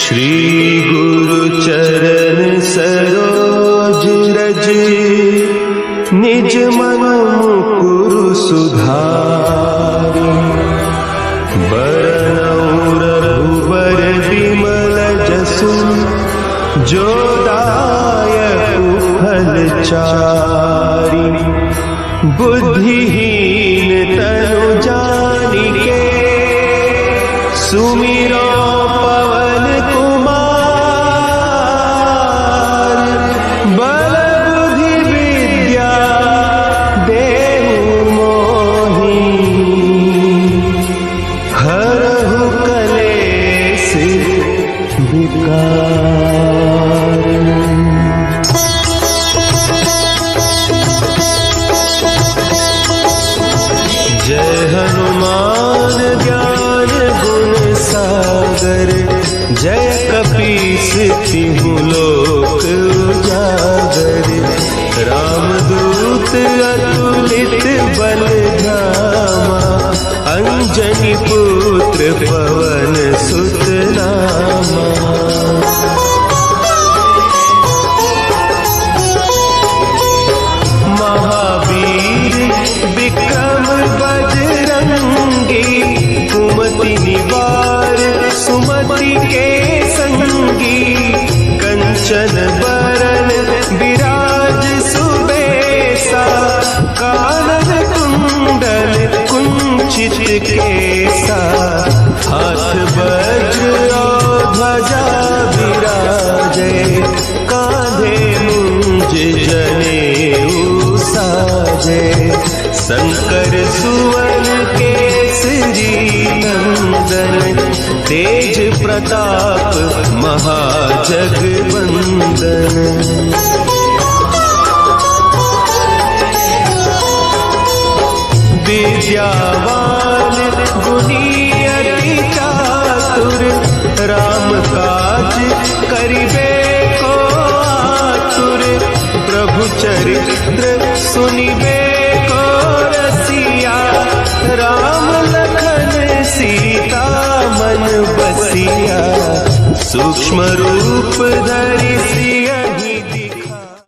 श्री गुरु चरण सरोज रज, निज मन मुकुरु सुधारि। बरनउँ रघुबर बिमल जसु, जो दायकु फल चारि। बुद्धिहीन तनु जानिके, सुमिरो पवन कुमार। बल बुद्धि विद्या देहु मोहि, हरहु कलेश विकार। जय हनुमान ज्ञान गुण सागर, जय कपीस तिहु लोक उजागर। रामदूत अतुलित बल धामा, अंजनी पुत्र पवन सुत नामा। महावीर विक्रम बजरंगी, कुमति निवार सुमति के संगी। कंचन बरन विराज सुबेसा, कानन कुंडल कुंचित केसा। हाथ वज्र और ध्वजा विराजे, कांधे मुंज जनेऊ साजे। शंकर सुवन केसरी नंदन, तेज प्रताप महाजगवंदन। विद्यावान गुणी अति चातुर, राम काज करिबे को आतुर। प्रभु चरित्र सुनिबे को रसिया, राम लखन सीता मन बसिया। सूक्ष्म रूप धरि